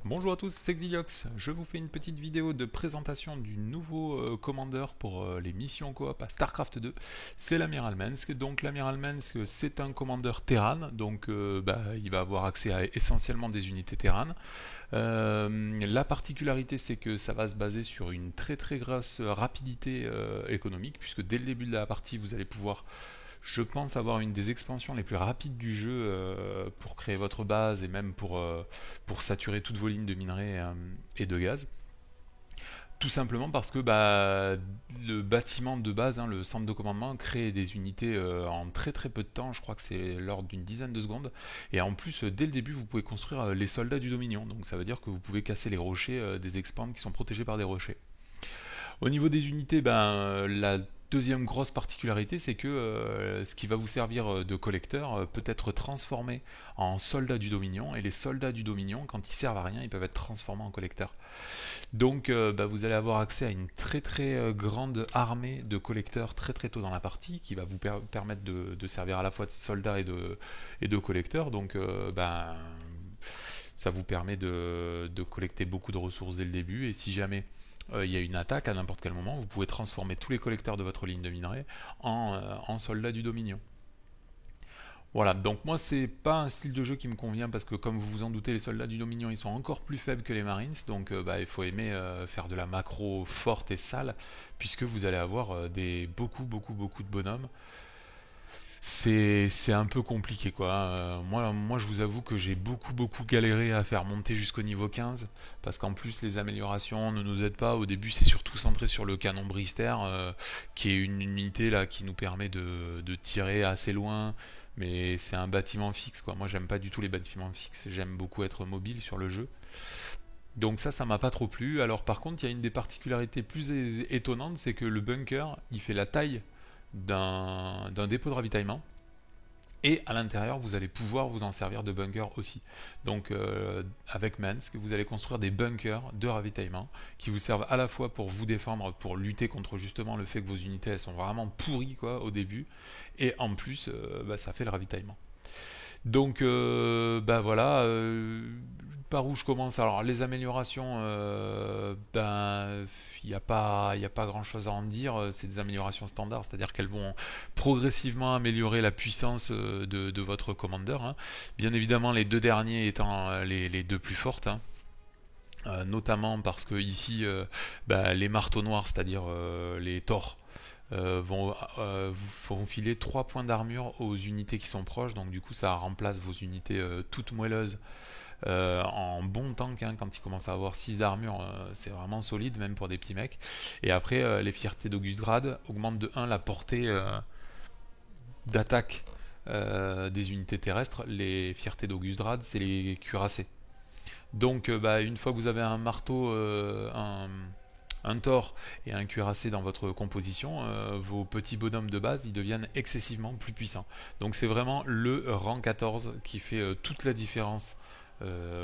Bonjour à tous, c'est Xiliox. Je vous fais une petite vidéo de présentation du nouveau commandeur pour les missions coop à StarCraft 2. C'est l'Amiral Mensk. Donc l'Amiral Mensk, c'est un commandeur Terran, donc il va avoir accès à essentiellement des unités Terran. La particularité, c'est que ça va se baser sur une très très grosse rapidité économique, puisque dès le début de la partie, vous allez pouvoir, je pense, avoir une des expansions les plus rapides du jeu pour créer votre base et même pour saturer toutes vos lignes de minerais et de gaz. Tout simplement parce que le bâtiment de base, le centre de commandement, crée des unités en très très peu de temps. Je crois que c'est l'ordre d'une dizaine de secondes. Et en plus, dès le début, vous pouvez construire les soldats du Dominion. Donc ça veut dire que vous pouvez casser les rochers des expands qui sont protégés par des rochers. Au niveau des unités, la deuxième grosse particularité, c'est que ce qui va vous servir de collecteur peut être transformé en soldats du Dominion, et les soldats du Dominion, quand ils servent à rien, ils peuvent être transformés en collecteurs. Donc vous allez avoir accès à une très très grande armée de collecteurs très très tôt dans la partie, qui va vous permettre de servir à la fois de soldats et de collecteurs. Donc ça vous permet de collecter beaucoup de ressources dès le début, et si jamais il y a une attaque à n'importe quel moment, vous pouvez transformer tous les collecteurs de votre ligne de minerais en soldats du Dominion. Voilà, donc moi c'est pas un style de jeu qui me convient parce que comme vous vous en doutez, les soldats du Dominion ils sont encore plus faibles que les Marines, donc il faut aimer faire de la macro forte et sale, puisque vous allez avoir beaucoup de bonhommes. C'est un peu compliqué quoi. Moi je vous avoue que j'ai beaucoup galéré à faire monter jusqu'au niveau 15 parce qu'en plus les améliorations ne nous aident pas. Au début c'est surtout centré sur le canon Brister qui est une unité là qui nous permet de tirer assez loin, mais c'est un bâtiment fixe quoi. Moi j'aime pas du tout les bâtiments fixes, j'aime beaucoup être mobile sur le jeu. Donc ça m'a pas trop plu. Alors par contre il y a une des particularités plus étonnantes, c'est que le bunker il fait la taille d'un dépôt de ravitaillement. Et à l'intérieur, vous allez pouvoir vous en servir de bunker aussi. Donc avec Mansk, vous allez construire des bunkers de ravitaillement qui vous servent à la fois pour vous défendre, pour lutter contre justement le fait que vos unités elles sont vraiment pourries quoi, au début. Et en plus, ça fait le ravitaillement. Donc voilà, par où je commence? Alors les améliorations, il y a pas grand chose à en dire. C'est des améliorations standards, c'est-à-dire qu'elles vont progressivement améliorer la puissance de votre commandeur, hein. Bien évidemment, les deux derniers étant les deux plus fortes, hein. Notamment parce que ici, les marteaux noirs, c'est-à-dire les Thors, vont filer 3 points d'armure aux unités qui sont proches, donc du coup ça remplace vos unités toutes moelleuses en bon tank, hein. Quand ils commencent à avoir 6 d'armure, c'est vraiment solide même pour des petits mecs. Et après les fiertés d'Augustgrad augmentent de 1 la portée d'attaque des unités terrestres. Les fiertés d'Augustgrad c'est les cuirassés. Donc une fois que vous avez un marteau, un Thor et un cuirassé dans votre composition, vos petits bonhommes de base ils deviennent excessivement plus puissants. Donc c'est vraiment le rang 14 qui fait toute la différence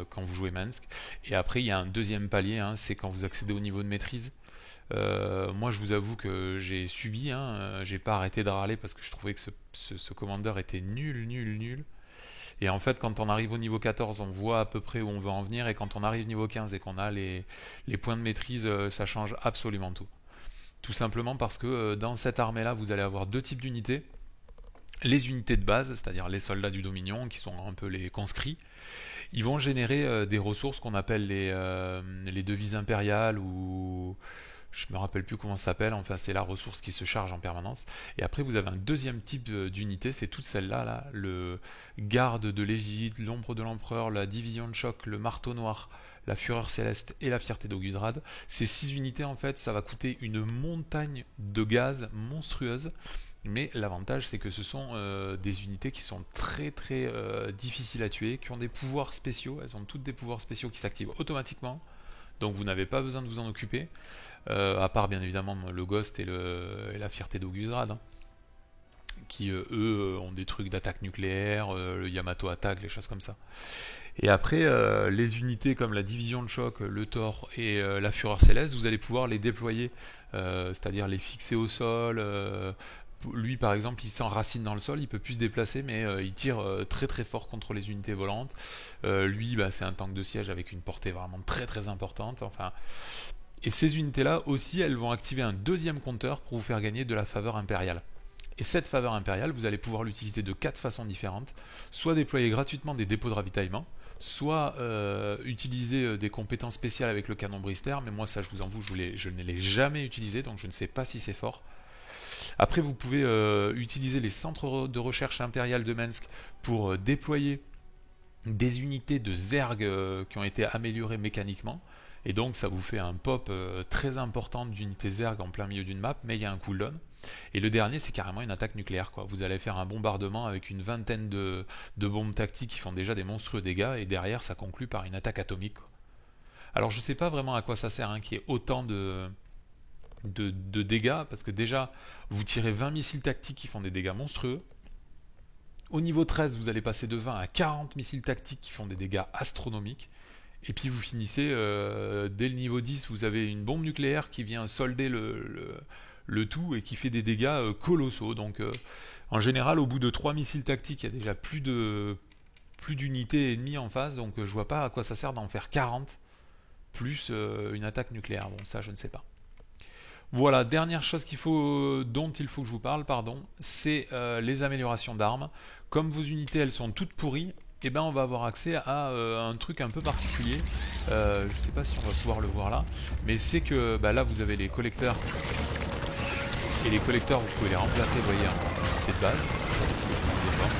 quand vous jouez Mansk. Et après il y a un deuxième palier, hein, c'est quand vous accédez au niveau de maîtrise. Moi je vous avoue que j'ai subi, hein, j'ai pas arrêté de râler parce que je trouvais que ce commandeur était nul. Et en fait, quand on arrive au niveau 14, on voit à peu près où on veut en venir. Et quand on arrive au niveau 15 et qu'on a les points de maîtrise, ça change absolument tout. Tout simplement parce que dans cette armée-là, vous allez avoir deux types d'unités. Les unités de base, c'est-à-dire les soldats du Dominion, qui sont un peu les conscrits, ils vont générer des ressources qu'on appelle les devises impériales, ou je me rappelle plus comment ça s'appelle, enfin c'est la ressource qui se charge en permanence. Et après vous avez un deuxième type d'unité, c'est toutes celles-là, là, le garde de l'Égide, l'ombre de l'empereur, la division de choc, le marteau noir, la fureur céleste et la fierté d'Augustgrad. Ces 6 unités en fait, ça va coûter une montagne de gaz monstrueuse. Mais l'avantage c'est que ce sont des unités qui sont très difficiles à tuer, qui ont des pouvoirs spéciaux, elles ont toutes des pouvoirs spéciaux qui s'activent automatiquement, donc vous n'avez pas besoin de vous en occuper, à part bien évidemment le Ghost et la fierté d'Augustgrad, hein, qui eux ont des trucs d'attaque nucléaire, le Yamato attaque, les choses comme ça. Et après, les unités comme la division de choc, le Thor et la fureur céleste, vous allez pouvoir les déployer, c'est-à-dire les fixer au sol, lui par exemple il s'enracine dans le sol, il peut plus se déplacer, mais il tire très très fort contre les unités volantes. Lui bah, c'est un tank de siège avec une portée vraiment très très importante. Enfin, et ces unités là aussi elles vont activer un deuxième compteur pour vous faire gagner de la faveur impériale. Et cette faveur impériale, vous allez pouvoir l'utiliser de 4 façons différentes. Soit déployer gratuitement des dépôts de ravitaillement, soit utiliser des compétences spéciales avec le canon Brister, mais moi ça je vous en avoue, je ne l'ai jamais utilisé, donc je ne sais pas si c'est fort. Après vous pouvez utiliser les centres de recherche impériales de Minsk pour déployer des unités de Zerg qui ont été améliorées mécaniquement. Et donc ça vous fait un pop très important d'unités Zerg en plein milieu d'une map, mais il y a un cooldown. Et le dernier, c'est carrément une attaque nucléaire, quoi. Vous allez faire un bombardement avec une vingtaine de bombes tactiques qui font déjà des monstrueux dégâts, et derrière, ça conclut par une attaque atomique, quoi. Alors, je sais pas vraiment à quoi ça sert, hein, qu'il y ait autant de dégâts, parce que déjà, vous tirez 20 missiles tactiques qui font des dégâts monstrueux. Au niveau 13, vous allez passer de 20 à 40 missiles tactiques qui font des dégâts astronomiques. Et puis vous finissez, dès le niveau 10, vous avez une bombe nucléaire qui vient solder le tout et qui fait des dégâts colossaux. Donc en général, au bout de 3 missiles tactiques, il y a déjà plus d'unités ennemies en face. Donc je vois pas à quoi ça sert d'en faire 40 plus une attaque nucléaire. Bon, ça je ne sais pas. Voilà, dernière chose dont il faut que je vous parle, pardon, c'est les améliorations d'armes. Comme vos unités elles sont toutes pourries, et ben on va avoir accès à un truc un peu particulier. Je sais pas si on va pouvoir le voir là, mais c'est que bah, là vous avez les collecteurs. Et les collecteurs vous pouvez les remplacer, vous voyez, en unités de base. Ça c'est ce que je vous disais pas.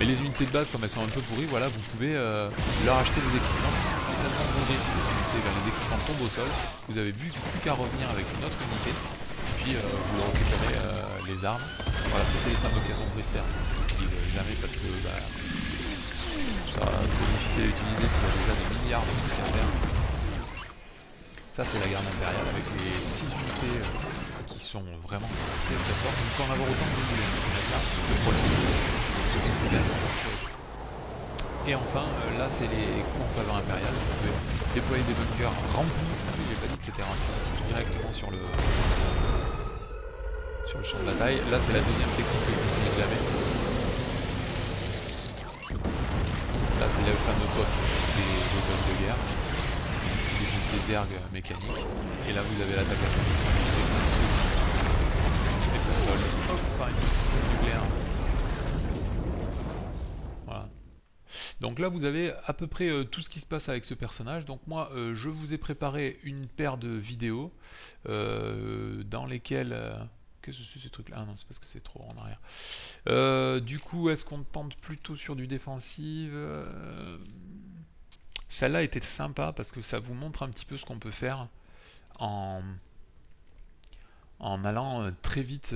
Et les unités de base, comme elles sont un peu pourries, voilà, vous pouvez leur acheter des équipements. Et là, quand vous ouvrez ces unités, ben, les équipements tombent au sol. Vous avez plus qu'à revenir avec une autre unité. Et puis vous récupérez les armes. Voilà, ça c'est les trains d'occasion de Brister. Je n'utilise jamais parce que bah, ça trop difficile à utiliser, vous avez déjà des milliards de trucs à faire. Ça c'est la garde impériale avec les 6 unités qui sont vraiment très très fortes. On peut en avoir autant que vous voulez, le problème c'est et enfin, là c'est les coups en faveur impériale. Vous pouvez déployer des bunkers remplis. J'ai pas dit que c'était directement sur le champ de bataille. Là c'est la deuxième technique que j'utilise jamais. Là c'est le fameux pop des boss de guerre. C'est des unités Zerg mécaniques. Et là vous avez l'attaque atomique. Et ça solde. Hop, par une petite nucléaire. Voilà. Donc là vous avez à peu près tout ce qui se passe avec ce personnage. Donc moi je vous ai préparé une paire de vidéos dans lesquelles... Qu'est-ce que c'est ces trucs là? Ah non, c'est parce que c'est trop en arrière. Du coup, est-ce qu'on tente plutôt sur du défensif? Celle-là était sympa parce que ça vous montre un petit peu ce qu'on peut faire en allant très vite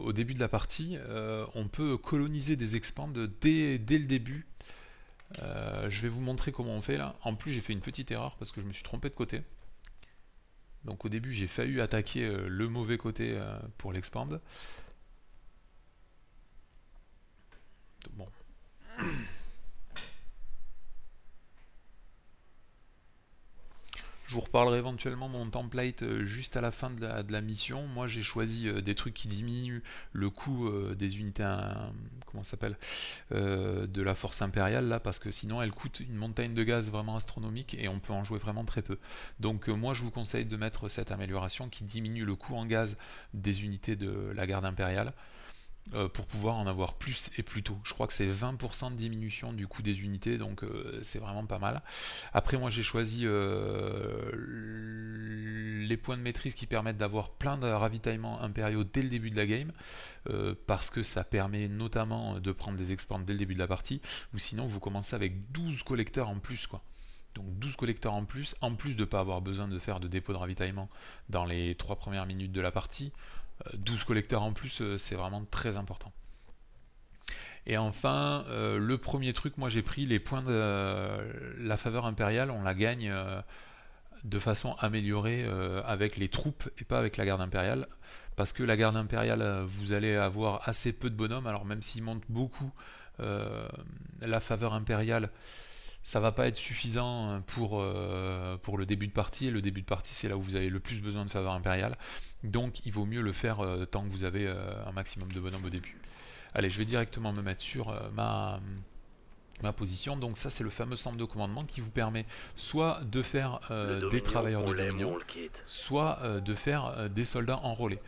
au début de la partie. On peut coloniser des expands dès le début. Je vais vous montrer comment on fait là. En plus j'ai fait une petite erreur parce que je me suis trompé de côté. Donc au début j'ai failli attaquer le mauvais côté pour l'expand. Bon. Je vous reparlerai éventuellement mon template juste à la fin de la mission. Moi j'ai choisi des trucs qui diminuent le coût des unités comment ça s'appelle de la force impériale là, parce que sinon elle coûte une montagne de gaz vraiment astronomique et on peut en jouer vraiment très peu. Donc moi je vous conseille de mettre cette amélioration qui diminue le coût en gaz des unités de la garde impériale. Pour pouvoir en avoir plus et plus tôt. Je crois que c'est 20% de diminution du coût des unités, donc c'est vraiment pas mal. Après moi j'ai choisi les points de maîtrise qui permettent d'avoir plein de ravitaillements impériaux dès le début de la game, parce que ça permet notamment de prendre des expands dès le début de la partie, ou sinon vous commencez avec 12 collecteurs en plus, quoi. Donc 12 collecteurs en plus de ne pas avoir besoin de faire de dépôt de ravitaillement dans les 3 premières minutes de la partie. 12 collecteurs en plus, c'est vraiment très important. Et enfin, le premier truc, moi j'ai pris les points de la faveur impériale, on la gagne de façon améliorée avec les troupes et pas avec la garde impériale. Parce que la garde impériale, vous allez avoir assez peu de bonhommes, alors même s'ils montent beaucoup, la faveur impériale, ça va pas être suffisant pour le début de partie. Et le début de partie, c'est là où vous avez le plus besoin de faveur impériale. Donc il vaut mieux le faire tant que vous avez un maximum de bonhommes au début. Allez, je vais directement me mettre sur ma position. Donc ça, c'est le fameux centre de commandement qui vous permet soit de faire des travailleurs de Dominion, soit de faire des soldats enrôlés.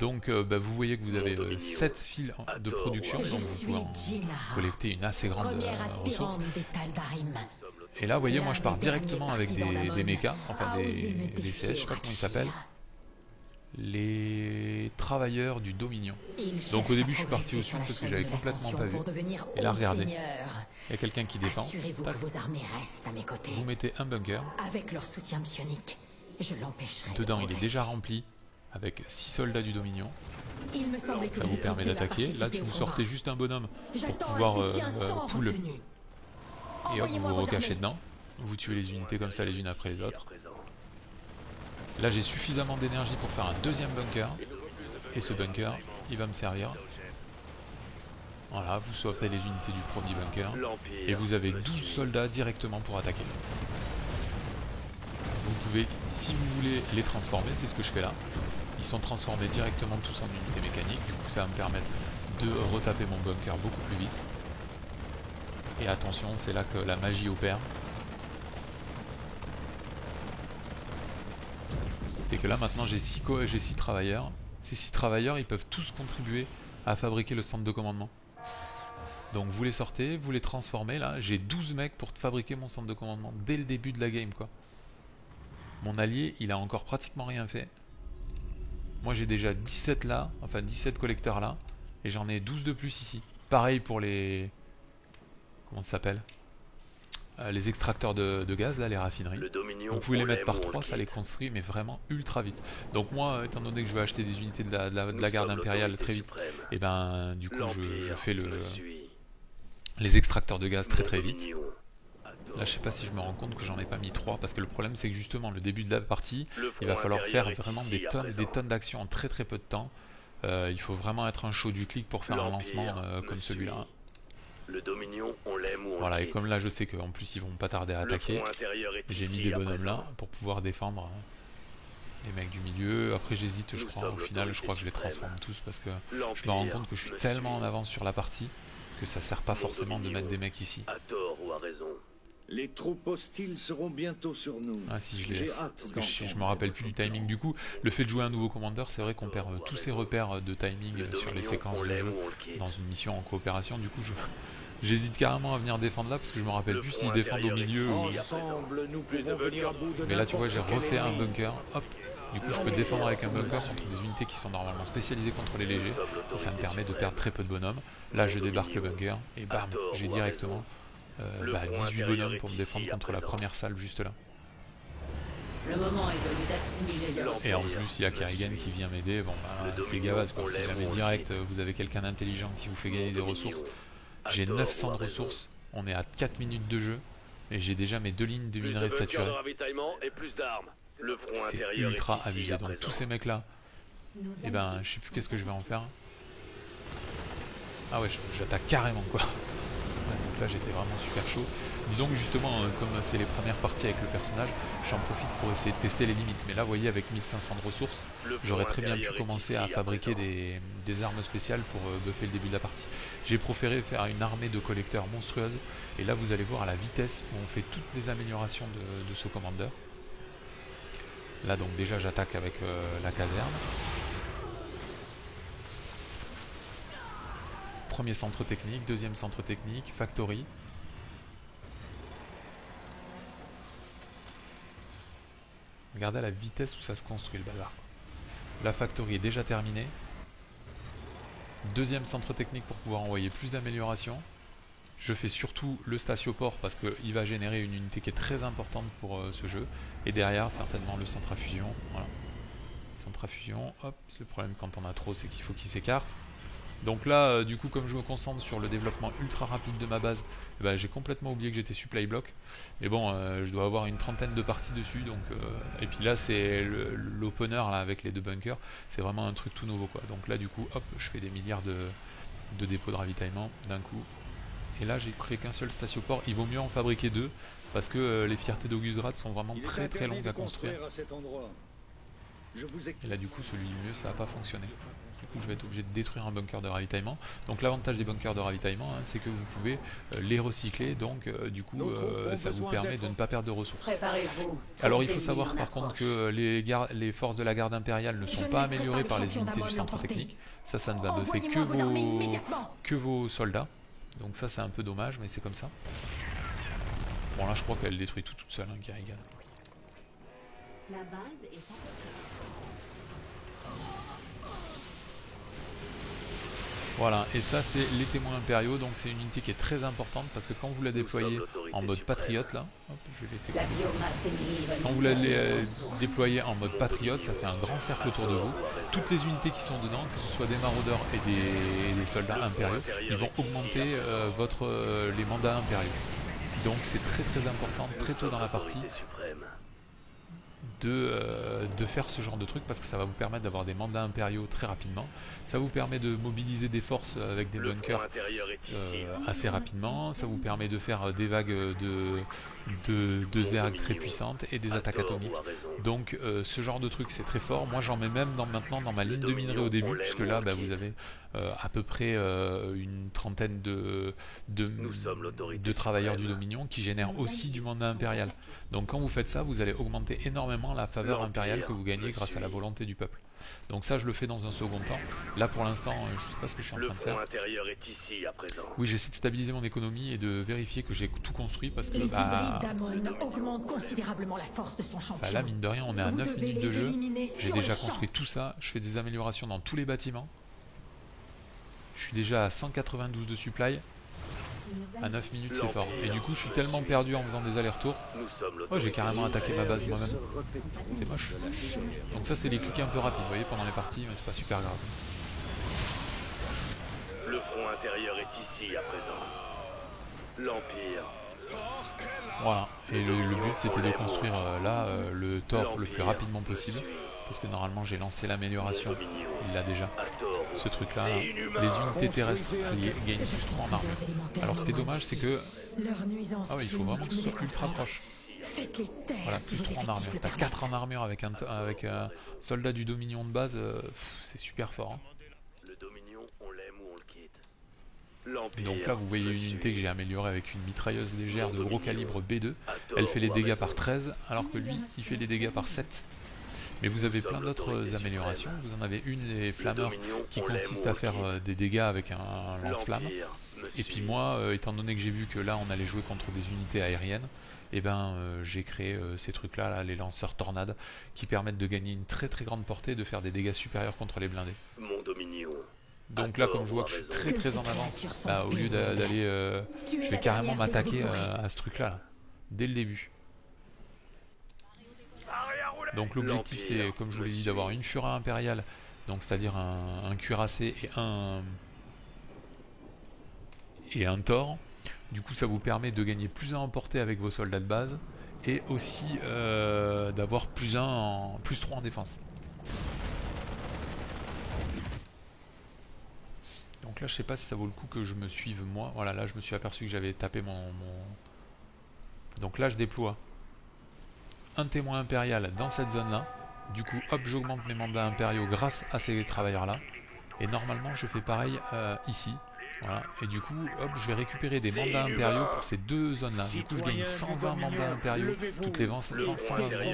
Donc vous voyez que vous avez 7 fils de production, donc vous pouvez en collecter une assez grande ressource. Et là, vous voyez, moi je pars directement avec des mechas, enfin des CS, je sais pas comment ils s'appellent. Les travailleurs du Dominion. Donc au début je suis parti au sud parce que j'avais complètement pas vu. Et là regardez, il y a quelqu'un qui défend. Tac. Vous mettez un bunker. Dedans il est déjà rempli avec 6 soldats du Dominion. Ça vous permet d'attaquer. Là vous sortez juste un bonhomme pour pouvoir pull. Et hop, vous vous recachez dedans. Vous tuez les unités comme ça les unes après les autres. Là j'ai suffisamment d'énergie pour faire un deuxième bunker. Et ce bunker, il va me servir. Voilà, vous sauvez les unités du premier bunker. Et vous avez 12 soldats directement pour attaquer. Vous pouvez, si vous voulez les transformer, c'est ce que je fais là. Ils sont transformés directement tous en unités mécaniques. Du coup ça va me permettre de retaper mon bunker beaucoup plus vite. Et attention, c'est là que la magie opère. C'est que là maintenant j'ai 6 travailleurs. Ces 6 travailleurs, ils peuvent tous contribuer à fabriquer le centre de commandement. Donc vous les sortez, vous les transformez là. J'ai 12 mecs pour fabriquer mon centre de commandement dès le début de la game quoi. Mon allié, il a encore pratiquement rien fait. Moi j'ai déjà 17 là, enfin 17 collecteurs là. Et j'en ai 12 de plus ici. Pareil pour les... Comment ça s'appelle ? Les extracteurs de gaz, là, les raffineries. Vous pouvez les mettre par 3, ça les construit, mais vraiment ultra vite. Donc moi, étant donné que je vais acheter des unités de la garde impériale très vite, et ben du coup je fais les extracteurs de gaz très vite. Là je sais pas si je me rends compte que j'en ai pas mis 3, parce que le problème c'est que justement le début de la partie, il va falloir faire vraiment des tonnes d'actions en très peu de temps. Il faut vraiment être un show du clic pour faire un lancement comme celui-là. Le Dominion, on l'aime ou on voilà, et comme là je sais qu'en plus ils vont pas tarder à attaquer, j'ai mis des bonhommes là pour pouvoir défendre les mecs du milieu. Après j'hésite, je crois, au final je crois que je les transforme tous parce que je me rends compte que je suis tellement en avance sur la partie que ça sert pas forcément de mettre des mecs ici. À tort ou à raison. Les troupes hostiles seront bientôt sur nous. Ah si, je les laisse, parce que je me rappelle plus du timing. Du coup, le fait de jouer un nouveau commandeur, c'est vrai qu'on perd tous ces repères de timing sur les séquences de jeu dans une mission en coopération. Du coup, j'hésite carrément à venir défendre là, parce que je me rappelle plus s'ils défendent au milieu ou... Mais là, tu vois, j'ai refait un bunker, hop. Du coup, je peux défendre avec un bunker contre des unités qui sont normalement spécialisées contre les légers. Et ça me permet de perdre très peu de bonhommes. Là, je débarque le bunker, et bam, j'ai directement... 18 bonhommes pour me défendre contre la première salle juste là. Et en plus il y a Kerrigan qui vient m'aider. Bon bah c'est gavaz quoi. Si jamais direct vous avez quelqu'un d'intelligent qui vous fait gagner des ressources. J'ai 900 de ressources, on est à 4 minutes de jeu et j'ai déjà mes 2 lignes de minerais saturées. C'est ultra abusé. Donc tous ces mecs là, et ben je sais plus qu'est-ce que je vais en faire. Ah ouais, j'attaque carrément quoi. Donc là j'étais vraiment super chaud. Disons que justement comme c'est les premières parties avec le personnage, j'en profite pour essayer de tester les limites. Mais là vous voyez avec 1500 de ressources, j'aurais très bien pu commencer à fabriquer des armes spéciales pour buffer le début de la partie. J'ai préféré faire une armée de collecteurs monstrueuse. Et là vous allez voir à la vitesse où on fait toutes les améliorations de ce commandeur. Là donc déjà j'attaque avec la caserne. Premier centre technique, deuxième centre technique, factory. Regardez à la vitesse où ça se construit le bazar. La factory est déjà terminée. Deuxième centre technique pour pouvoir envoyer plus d'améliorations. Je fais surtout le statioport parce qu'il va générer une unité qui est très importante pour ce jeu. Et derrière certainement le centre à fusion. Voilà. Centre à fusion, hop, le problème quand on a trop c'est qu'il faut qu'il s'écarte. Donc là, du coup, comme je me concentre sur le développement ultra rapide de ma base, bah, j'ai complètement oublié que j'étais supply block. Mais bon, je dois avoir une trentaine de parties dessus. Donc, et puis là, c'est l'opener avec les 2 bunkers. C'est vraiment un truc tout nouveau, quoi. Donc là, du coup, hop, je fais des milliards de dépôts de ravitaillement d'un coup. Et là j'ai créé qu'un seul statioport. Il vaut mieux en fabriquer 2 parce que les fiertés d'Augusdrad sont vraiment très très longues à construire. Et là du coup celui du milieu ça n'a pas fonctionné. Du coup je vais être obligé de détruire un bunker de ravitaillement. Donc l'avantage des bunkers de ravitaillement, hein, c'est que vous pouvez les recycler. Donc du coup ça vous permet de ne pas perdre de ressources. Alors il faut savoir par contre que les forces de la garde impériale ne sont pas améliorées par les unités du centre technique. Ça ne va buffer que vos soldats. Donc ça c'est un peu dommage mais c'est comme ça. Bon là je crois qu'elle détruit toute seule, hein, Kerrigan. La base est Voilà, et ça c'est les témoins impériaux, donc c'est une unité qui est très importante parce que quand vous la déployez en mode patriote là, hop, je vais laisser quand vous la déployez en mode patriote, ça fait un grand cercle autour de vous. Toutes les unités qui sont dedans, que ce soit des maraudeurs et des soldats impériaux, ils vont augmenter les mandats impériaux. Donc c'est très très important, très tôt dans la partie, de faire ce genre de truc parce que ça va vous permettre d'avoir des mandats impériaux très rapidement. Ça vous permet de mobiliser des forces avec des bunkers assez rapidement. Ça vous permet de faire des vagues de zerg très puissantes et des attaques atomiques. Donc ce genre de truc c'est très fort. Moi j'en mets même maintenant dans ma ligne de minerai au début, puisque là vous avez à peu près une trentaine de travailleurs du Dominion qui génèrent aussi du mandat impérial. Donc quand vous faites ça, vous allez augmenter énormément la faveur impériale que vous gagnez grâce à la volonté du peuple. Donc ça je le fais dans un second temps. Là pour l'instant je sais pas ce que je suis en train de faire. Oui, j'essaie de stabiliser mon économie et de vérifier que j'ai tout construit parce que augmente considérablement la force de son champion. Là mine de rien on est à 9 minutes de jeu. J'ai déjà construit tout ça, je fais des améliorations dans tous les bâtiments. Je suis déjà à 192 de supply. À 9 minutes c'est fort. Et du coup je suis tellement perdu en faisant des allers-retours. Oh, j'ai carrément attaqué ma base moi-même. C'est moche. Donc ça c'est les clics un peu rapides, vous voyez, pendant les parties, mais c'est pas super grave. Le front intérieur est ici à présent. L'Empire. Voilà. Et le but c'était de construire le Thor le plus rapidement possible. Parce que normalement j'ai lancé l'amélioration, il l'a déjà, ce truc là, les unités terrestres gagnent plus 3 en armure. Alors ce qui est dommage c'est que, ah oui il faut vraiment que ce soit ultra proche. Voilà, plus 3 en armure, t'as 4 en armure avec un soldat du Dominion de base, c'est super fort. Hein. Et donc là vous voyez une unité que j'ai améliorée avec une mitrailleuse légère de gros calibre B2, elle fait les dégâts par 13 alors que lui il fait les dégâts par 7. Mais vous avez plein d'autres améliorations. Vous en avez une, les flammeurs, qui consiste à faire des dégâts avec un lance-flamme. Et puis moi, étant donné que j'ai vu que là on allait jouer contre des unités aériennes, et j'ai créé ces trucs-là, là, les lanceurs tornades, qui permettent de gagner une très très grande portée et de faire des dégâts supérieurs contre les blindés. Donc là, comme je vois que je suis très très en avance, au lieu d'aller, je vais carrément m'attaquer à ce truc-là, là, dès le début. Donc l'objectif c'est, comme je vous l'ai dit, d'avoir une fureur impériale, donc c'est-à-dire un cuirassé et un Thor. Du coup ça vous permet de gagner plus 1 en portée avec vos soldats de base et aussi d'avoir plus 3 en défense. Donc là je sais pas si ça vaut le coup que je me suive moi. Voilà, là je me suis aperçu que j'avais tapé mon... Donc là je déploie un témoin impérial dans cette zone là, du coup hop j'augmente mes mandats impériaux grâce à ces travailleurs là, et normalement je fais pareil ici, voilà, et du coup hop je vais récupérer des mandats impériaux pour ces deux zones là, du coup je gagne 120 mandats impériaux toutes les 120 secondes,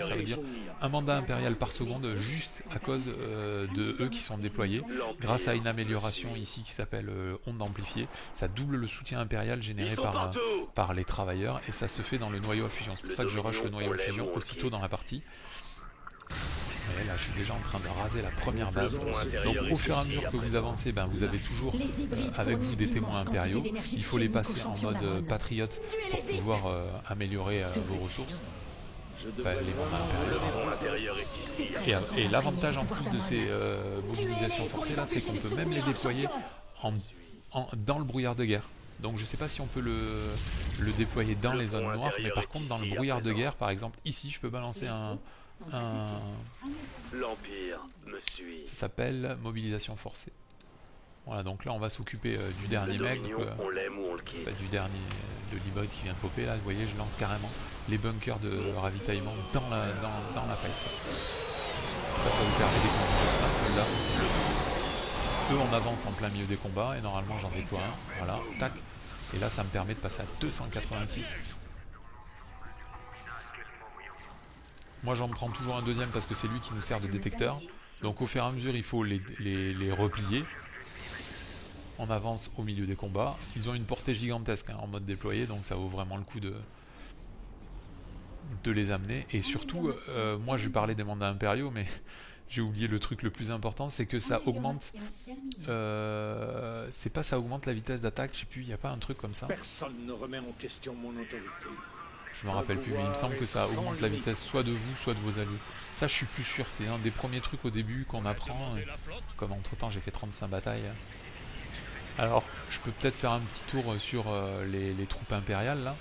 ça veut dire un mandat impérial par seconde juste à cause de eux qui sont déployés, grâce à une amélioration ici qui s'appelle onde amplifiée, ça double le soutien impérial généré par les travailleurs, et ça se fait dans le noyau à fusion, c'est pour ça que je rush le noyau à fusion aussitôt dans la partie. Et là je suis déjà en train de raser la première base. Donc au fur et à mesure que vous avancez, vous avez toujours avec vous des témoins impériaux. Il faut les passer en mode patriote pour pouvoir améliorer vos ressources. Les mandats impériaux. Et l'avantage en plus de ces mobilisations forcées là, c'est qu'on peut même les déployer dans le brouillard de guerre. Donc je sais pas si on peut le déployer dans les zones noires, mais par contre dans le brouillard de guerre, par exemple ici je peux balancer L'Empire me suit. Ça s'appelle mobilisation forcée. Voilà, donc là on va s'occuper du dernier mec. Donc, liquide. du dernier, de l'hybride qui vient de popper là, vous voyez, je lance carrément les bunkers de ravitaillement dans la fight. Ça vous permet d'économiser plein de soldats. Eux on avance en plein milieu des combats et normalement j'en déploie un, voilà, tac. Et là ça me permet de passer à 286. Moi j'en prends toujours un deuxième parce que c'est lui qui nous sert de détecteur. Donc au fur et à mesure il faut les replier. On avance au milieu des combats. Ils ont une portée gigantesque hein, en mode déployé, donc ça vaut vraiment le coup de les amener. Et surtout, moi je parlais des mandats impériaux, mais j'ai oublié le truc le plus important, c'est que ça augmente... c'est pas ça augmente la vitesse d'attaque, je sais plus, il n'y a pas un truc comme ça. Personne ne remet en question mon autorité. Je me rappelle plus, mais il me semble que ça augmente la vitesse soit de vous, soit de vos alliés. Ça je suis plus sûr, c'est un des premiers trucs au début qu'on apprend, comme entre temps j'ai fait 35 batailles. Alors, je peux peut-être faire un petit tour sur les troupes impériales là.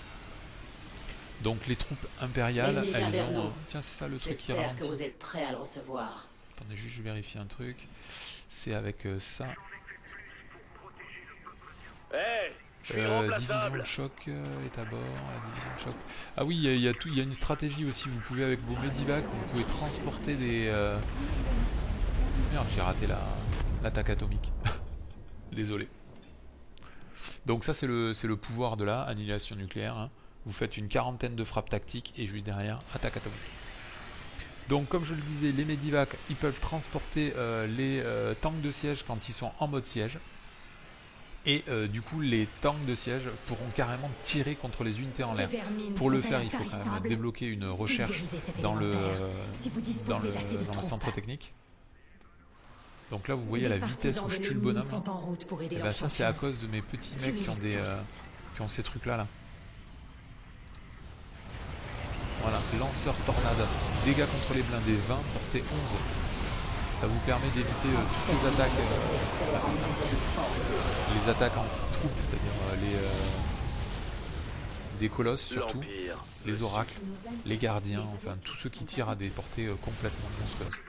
Donc les troupes impériales, elles ont... Tiens, c'est ça le truc qui ralentit. Que vous êtes prêts à le recevoir. Attendez, juste je vérifie un truc. C'est avec ça. Hey, je suis Division irremplaçable. de choc est à bord. La division de choc. Ah oui, il y a une stratégie aussi. Vous pouvez avec vos Medivac, vous pouvez transporter des... Merde, j'ai raté l'attaque atomique. Désolé. Donc ça c'est le pouvoir de la annihilation nucléaire. Hein. Vous faites une quarantaine de frappes tactiques et juste derrière, attaque atomique. Donc comme je le disais, les Medivac, ils peuvent transporter les tanks de siège quand ils sont en mode siège. Et du coup, les tanks de siège pourront carrément tirer contre les unités en l'air. Pour le faire, il faut quand même débloquer une recherche dans le centre technique. Donc là, vous voyez la vitesse où je tue le bonhomme. Et ben ça, c'est à cause de mes petits mecs qui ont ces trucs-là. Là. Voilà, lanceur tornade, dégâts contre les blindés, 20, portée 11. Ça vous permet d'éviter toutes les attaques, les attaques anti-troupes, c'est-à-dire des colosses surtout, les oracles, les gardiens, enfin tous ceux qui tirent à des portées complètement monstrueuses.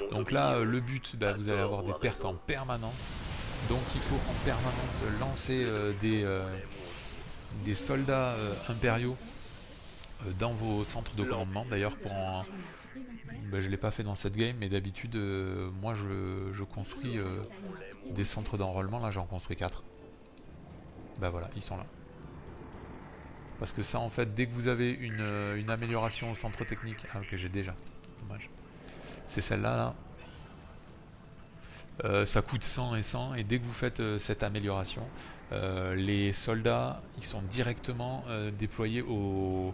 Donc là, le but, bah, vous allez avoir des pertes en permanence. Donc il faut en permanence lancer des soldats impériaux dans vos centres de commandement. D'ailleurs, je ne l'ai pas fait dans cette game, mais d'habitude, moi je construis des centres d'enrôlement. Là, j'en construis 4. Bah voilà, ils sont là. Parce que ça, en fait, dès que vous avez une amélioration au centre technique, que j'ai déjà, dommage. C'est celle-là, là. Ça coûte 100 et 100, et dès que vous faites cette amélioration, les soldats ils sont directement déployés au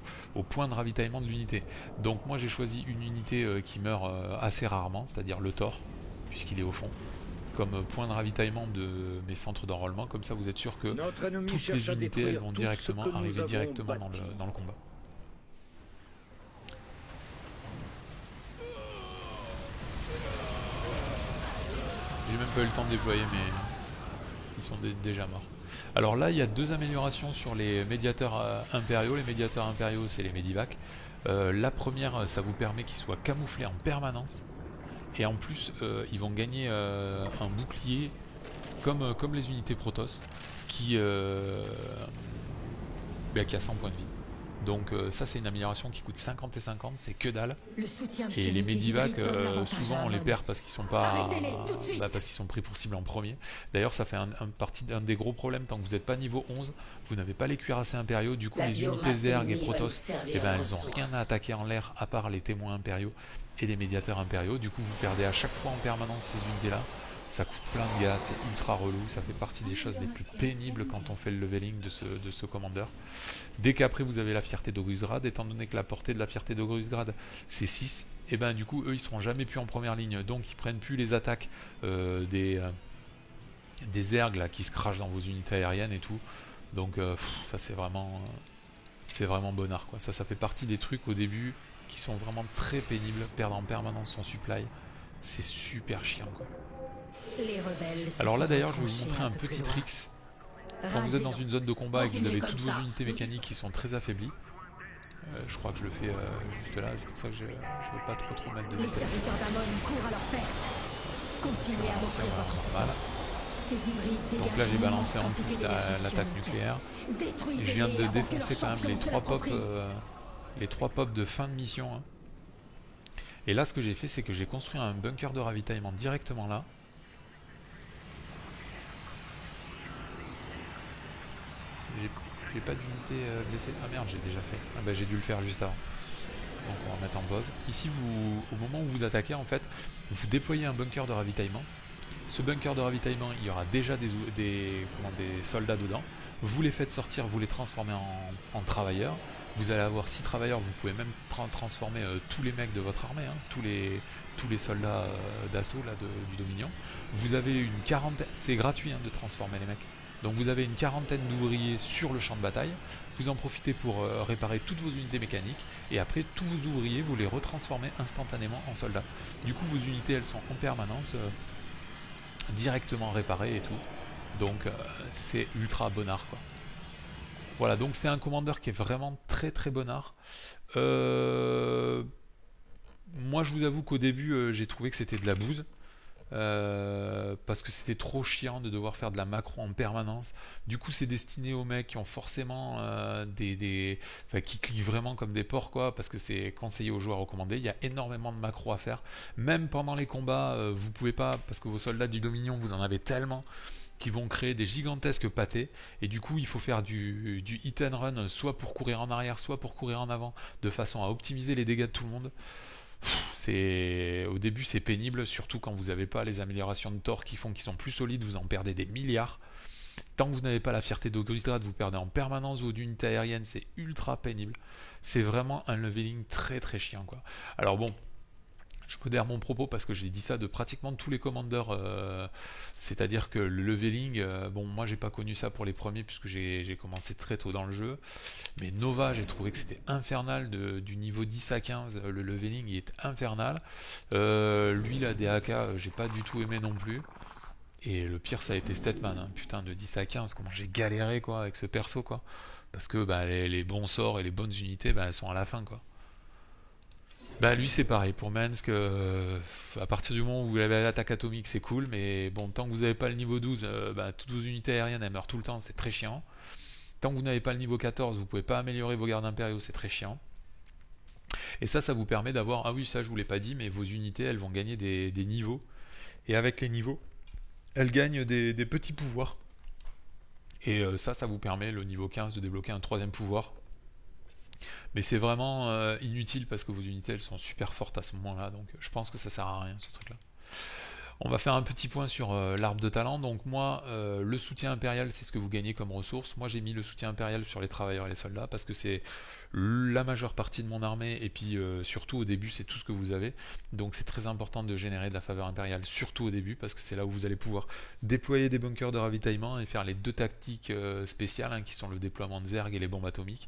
point de ravitaillement de l'unité. Donc moi j'ai choisi une unité qui meurt assez rarement, c'est-à-dire le Thor, puisqu'il est au fond, comme point de ravitaillement de mes centres d'enrôlement. Comme ça vous êtes sûr que toutes les unités elles vont directement arriver directement dans le combat. J'ai même pas eu le temps de déployer, mais ils sont déjà morts. Alors là, il y a deux améliorations sur les médiateurs impériaux. Les médiateurs impériaux, c'est les Medivac. La première, ça vous permet qu'ils soient camouflés en permanence. Et en plus, ils vont gagner un bouclier comme les unités Protoss qui a 100 points de vie. Donc ça c'est une amélioration qui coûte 50 et 50, c'est que dalle. Et les Medivac, souvent on les perd parce qu'ils sont pas, parce qu'ils sont pris pour cible en premier. D'ailleurs ça fait un des gros problèmes, tant que vous n'êtes pas niveau 11, vous n'avez pas les cuirassés impériaux, du coup les unités Zerg et Protoss, elles n'ont rien à attaquer en l'air à part les témoins impériaux et les médiateurs impériaux. Du coup vous perdez à chaque fois en permanence ces unités là. Ça coûte plein de gars, c'est ultra relou, ça fait partie des choses les plus pénibles quand on fait le leveling de ce commandeur. Dès qu'après vous avez la fierté d'Augusgrad, étant donné que la portée de la fierté d'Augusgrad c'est 6, et ben du coup eux ils seront jamais plus en première ligne, donc ils prennent plus les attaques des Zerg là, qui se crachent dans vos unités aériennes et tout. Donc ça c'est vraiment bonnard quoi. Ça fait partie des trucs au début qui sont vraiment très pénibles, perdre en permanence son supply, c'est super chiant quoi. Alors là d'ailleurs je vais vous montrer un petit tricks. Quand vous êtes dans une zone de combat et que vous avez toutes vos unités mécaniques qui sont très affaiblies, je crois que je le fais juste là, c'est pour ça que je ne vais pas trop mettre de vitesse. Les serviteurs d'Amon courent à leur perte. Continuez à m'offrir votre soutien. Voilà. Ces hybrides Donc là j'ai dégagent balancé une en immense plus quantité l'attaque d'énergie nucléaire. solide. Et je viens de Détruisez-les avant que défoncer leur quand même champion se l'approprie. les 3 pops de fin de mission. Hein. Et là ce que j'ai fait c'est que j'ai construit un bunker de ravitaillement directement là. J'ai pas d'unité blessée. Ah merde, j'ai déjà fait. Ah bah j'ai dû le faire juste avant. Donc on va mettre en pause. Ici, au moment où vous attaquez, en fait, vous déployez un bunker de ravitaillement. Ce bunker de ravitaillement, il y aura déjà des soldats dedans. Vous les faites sortir, vous les transformez en travailleurs. Vous allez avoir 6 travailleurs, vous pouvez même transformer tous les mecs de votre armée, hein, tous les soldats d'assaut là, du Dominion. Vous avez une quarantaine, c'est gratuit hein, de transformer les mecs. Donc vous avez une quarantaine d'ouvriers sur le champ de bataille, vous en profitez pour réparer toutes vos unités mécaniques, et après tous vos ouvriers, vous les retransformez instantanément en soldats. Du coup vos unités elles sont en permanence directement réparées et tout, donc c'est ultra bonnard quoi. Voilà, donc c'est un commandeur qui est vraiment très très bonnard. Moi je vous avoue qu'au début j'ai trouvé que c'était de la bouse. Parce que c'était trop chiant de devoir faire de la macro en permanence. Du coup, c'est destiné aux mecs qui ont forcément enfin, qui cliquent vraiment comme des porcs, quoi, parce que c'est conseillé aux joueurs recommandés. Il y a énormément de macro à faire. Même pendant les combats, vous pouvez pas, parce que vos soldats du Dominion, vous en avez tellement qui vont créer des gigantesques pâtés, et du coup il faut faire du hit and run, soit pour courir en arrière, soit pour courir en avant, de façon à optimiser les dégâts de tout le monde. Au début c'est pénible, surtout quand vous n'avez pas les améliorations de Thor qui font qu'ils sont plus solides, vous en perdez des milliards. Tant que vous n'avez pas la fierté d'Ogristrad, vous perdez en permanence vos unités aériennes, c'est ultra pénible. C'est vraiment un leveling très très chiant quoi. Alors bon, je modère mon propos parce que j'ai dit ça de pratiquement tous les commandeurs, c'est-à-dire que le leveling, bon moi j'ai pas connu ça pour les premiers puisque j'ai commencé très tôt dans le jeu, mais Nova j'ai trouvé que c'était infernal, du niveau 10 à 15 le leveling il est infernal. Lui la DAK j'ai pas du tout aimé non plus, et le pire ça a été Statman, hein. Putain, de 10 à 15 comment j'ai galéré quoi avec ce perso quoi, parce que bah, les bons sorts et les bonnes unités bah, elles sont à la fin quoi. Bah lui c'est pareil, pour Mensk, à partir du moment où vous avez l'attaque atomique c'est cool, mais bon, tant que vous n'avez pas le niveau 12, bah, toutes vos unités aériennes elles meurent tout le temps, c'est très chiant. Tant que vous n'avez pas le niveau 14, vous pouvez pas améliorer vos gardes impériaux, c'est très chiant. Et ça vous permet d'avoir, ah oui ça je vous l'ai pas dit, mais vos unités elles vont gagner des niveaux, et avec les niveaux, elles gagnent des petits pouvoirs. Et ça vous permet, le niveau 15, de débloquer un 3ème pouvoir. Mais c'est vraiment inutile parce que vos unités elles sont super fortes à ce moment-là, donc je pense que ça sert à rien ce truc-là. On va faire un petit point sur l'arbre de talent. Donc moi, le soutien impérial, c'est ce que vous gagnez comme ressource. Moi j'ai mis le soutien impérial sur les travailleurs et les soldats parce que c'est la majeure partie de mon armée, et puis surtout au début c'est tout ce que vous avez. Donc c'est très important de générer de la faveur impériale, surtout au début, parce que c'est là où vous allez pouvoir déployer des bunkers de ravitaillement et faire les 2 tactiques spéciales, hein, qui sont le déploiement de Zerg et les bombes atomiques.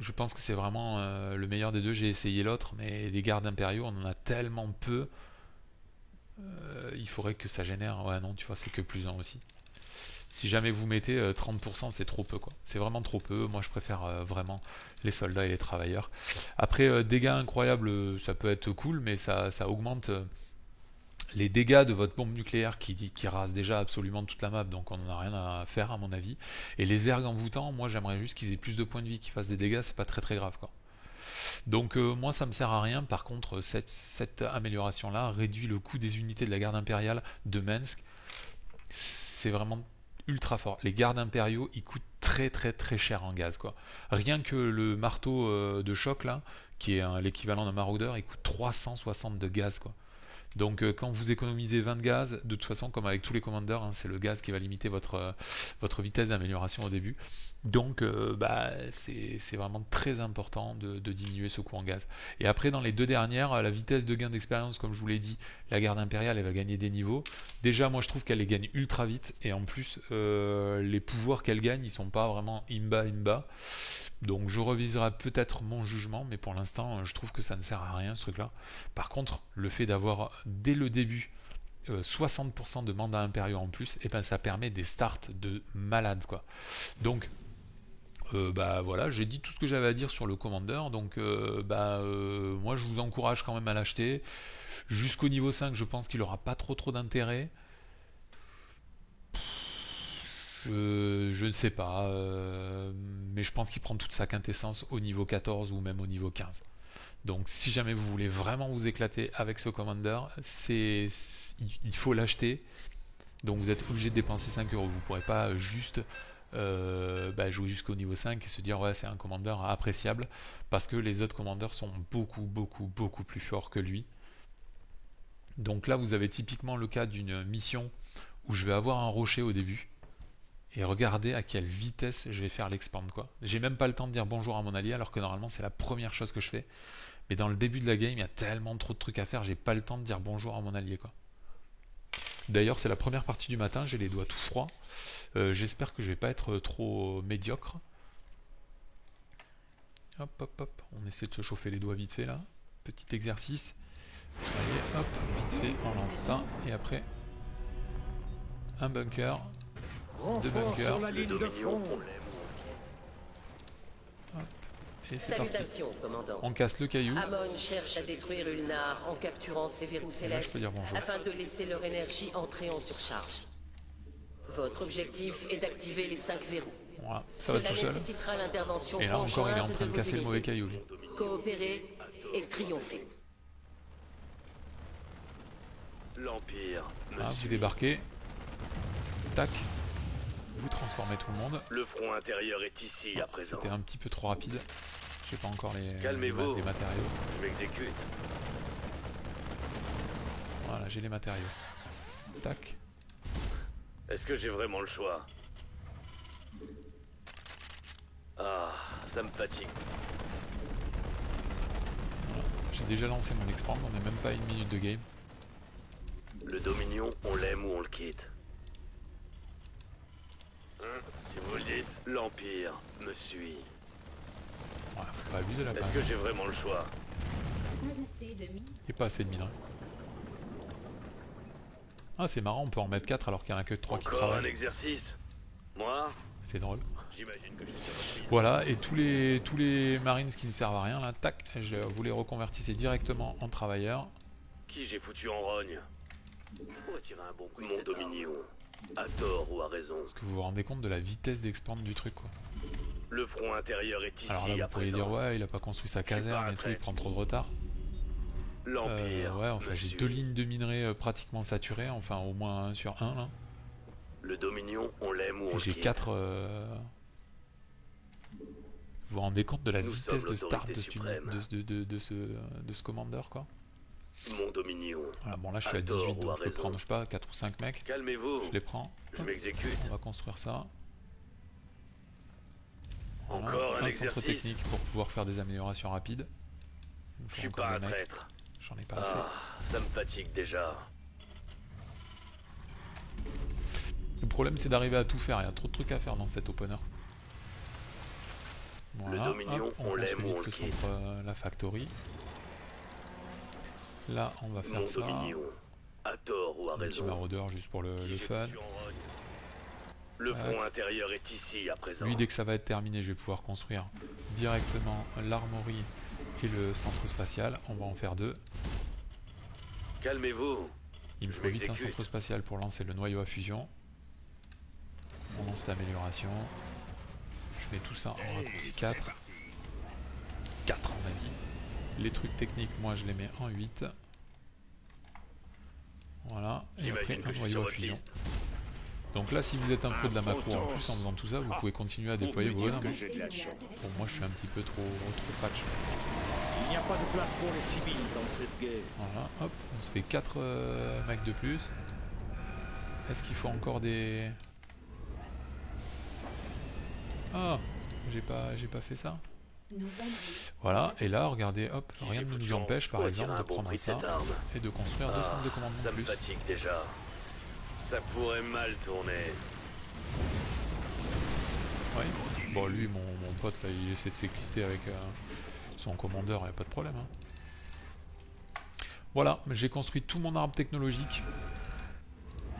Je pense que c'est vraiment le meilleur des deux. J'ai essayé l'autre, mais les gardes impériaux, on en a tellement peu. Il faudrait que ça génère... Ouais, non, tu vois, c'est que plus 1 aussi. Si jamais vous mettez 30%, c'est trop peu, quoi. C'est vraiment trop peu. Moi, je préfère vraiment les soldats et les travailleurs. Après, dégâts incroyables, ça peut être cool, mais ça augmente... les dégâts de votre bombe nucléaire qui rase déjà absolument toute la map, donc on n'en a rien à faire à mon avis. Et les ergs envoûtants, moi j'aimerais juste qu'ils aient plus de points de vie, qu'ils fassent des dégâts, c'est pas très très grave quoi. Donc moi ça me sert à rien. Par contre cette amélioration là réduit le coût des unités de la garde impériale de Minsk. C'est vraiment ultra fort. Les gardes impériaux ils coûtent très très très cher en gaz quoi. Rien que le marteau de choc là, qui est l'équivalent d'un maraudeur, il coûte 360 de gaz quoi. Donc quand vous économisez 20 de gaz, de toute façon comme avec tous les commandeurs, hein, c'est le gaz qui va limiter votre vitesse d'amélioration au début. Donc c'est vraiment très important de diminuer ce coût en gaz. Et après dans les 2 dernières, la vitesse de gain d'expérience, comme je vous l'ai dit, la garde impériale elle va gagner des niveaux. Déjà moi je trouve qu'elle les gagne ultra vite, et en plus les pouvoirs qu'elle gagne ils sont pas vraiment imba. Donc je reviserai peut-être mon jugement, mais pour l'instant je trouve que ça ne sert à rien ce truc là. Par contre le fait d'avoir dès le début 60% de mandats impériaux en plus, et ben ça permet des starts de malade quoi. Donc voilà, j'ai dit tout ce que j'avais à dire sur le commandeur. Donc moi je vous encourage quand même à l'acheter. Jusqu'au niveau 5 je pense qu'il n'aura pas trop d'intérêt. Je ne sais pas, mais je pense qu'il prend toute sa quintessence au niveau 14 ou même au niveau 15. Donc si jamais vous voulez vraiment vous éclater avec ce Commander, il faut l'acheter. Donc vous êtes obligé de dépenser 5 euros. Vous ne pourrez pas juste jouer jusqu'au niveau 5 et se dire ouais c'est un Commander appréciable, parce que les autres Commanders sont beaucoup plus forts que lui. Donc là vous avez typiquement le cas d'une mission où je vais avoir un rocher au début. Et regardez à quelle vitesse je vais faire l'expand quoi. J'ai même pas le temps de dire bonjour à mon allié alors que normalement c'est la première chose que je fais. Mais dans le début de la game, il y a tellement trop de trucs à faire, j'ai pas le temps de dire bonjour à mon allié quoi. D'ailleurs c'est la première partie du matin, j'ai les doigts tout froids. J'espère que je vais pas être trop médiocre. Hop, on essaie de se chauffer les doigts vite fait là. Petit exercice. Allez, hop, vite fait, on lance ça. Et après, un bunker. Deux bunkers. Et c'est parti. Salutations, commandant. On casse le caillou. Amon cherche à détruire Ulnar en capturant ses verrous Et là, je célestes peux dire bonjour. afin de laisser leur énergie entrer en surcharge. Votre objectif est d'activer les 5 verrous. Voilà, ça va Cela tout seul. nécessitera l'intervention Et là encore, il est en conjointe train de vos casser le mauvais unités. caillou. Lui. Coopérer et triompher. L'Empire me Ah, vous suit. débarquez. Tac. Vous transformez tout le monde. Le front intérieur est ici à présent. C'était un petit peu trop rapide. J'ai pas encore les Calmez-vous. matériaux. Je m'exécute. Voilà, j'ai les matériaux. Tac. Est-ce que j'ai vraiment le choix? Ah, ça me fatigue. Voilà. J'ai déjà lancé mon expand, on n'est même pas à 1 minute de game. Le Dominion, on l'aime ou on le quitte. Si vous le dites, l'Empire me suit. Voilà, faut pas abuser là quand Est-ce même. que j'ai vraiment le choix? Il n'y a pas assez de minerais. Ah c'est marrant, on peut en mettre 4 alors qu'il n'y en a que 3 qui Encore un travaillent. exercice? Moi? C'est drôle. J'imagine que je suis rapide. Voilà, et tous les marines qui ne servent à rien là, tac, vous les reconvertissez directement en travailleurs. Qui j'ai foutu en rogne? Pour tirer un bon prix. Mon Dominion. À tort ou à raison. Parce que vous vous rendez compte de la vitesse d'expand du truc quoi. Le front intérieur est ici Alors là à vous pourriez présent. dire ouais il a pas construit sa caserne et tout, il prend trop de retard. L'Empire Ouais enfin me j'ai suit. 2 lignes de minerais pratiquement saturées, enfin au moins 1 sur 1 là. Le Dominion, on l'aime ou on Et le j'ai quitte. 4... Vous vous rendez compte de la Nous vitesse sommes de start de l'autorité ce commander quoi. Mon Dominion. Voilà, bon là je suis À à tort 18 ou à donc je peux raison. prendre je sais pas 4 ou 5 mecs. Calmez-vous. Je les prends. Je m'exécute. On va construire ça. Voilà, Encore un un centre exercice. technique pour pouvoir faire des améliorations rapides. Il me Je faut suis encore pas un des mecs. traître. J'en ai pas assez. Ah, ça me fatigue déjà. Le problème c'est d'arriver à tout faire, il y a trop de trucs à faire dans cet opener. Voilà, Dominion, hop, on on l'aime construit ou on vite le le quitte. centre, la factory. Là on va faire Mon ça. Dominion. À tort ou à Un petit raison. maraudeur juste pour le Qui j'ai fun. foutu en rogne. Le Tac. front intérieur est ici à présent. Lui dès que ça va être terminé je vais pouvoir construire directement l'armorie et le centre spatial. On va en faire 2. Calmez-vous. Il me Je faut vite un m'exécute. centre spatial pour lancer le noyau à fusion. On lance l'amélioration. Je mets tout ça en raccourci 4. 4 on a dit. Les trucs techniques, moi je les mets en 8. Voilà. Et après J'imagine que un je suis noyau sur à votre fusion. liste. Donc là si vous êtes un pro de la macro en plus en faisant tout ça, vous pouvez continuer à déployer vos bonhommes. J'ai de la chance. Bon, moi je suis un petit peu trop patch. Il n'y a pas de place pour les civils dans cette guerre. Voilà, hop, on se fait 4 mecs de plus. Est-ce qu'il faut encore des... Ah, j'ai pas fait ça. Voilà, et là, regardez, hop, Qui rien j'ai ne foutu nous en- empêche par Pour exemple tirer de un bon prendre prix de ça cette arme. et de construire 2 centres de commandement Ça de me plus. fatigue déjà. Ça pourrait mal tourner. Oui. Bon, lui, mon pote, là, il essaie de s'écliter avec son commandeur, il n'y a pas de problème. Hein. Voilà, j'ai construit tout mon arbre technologique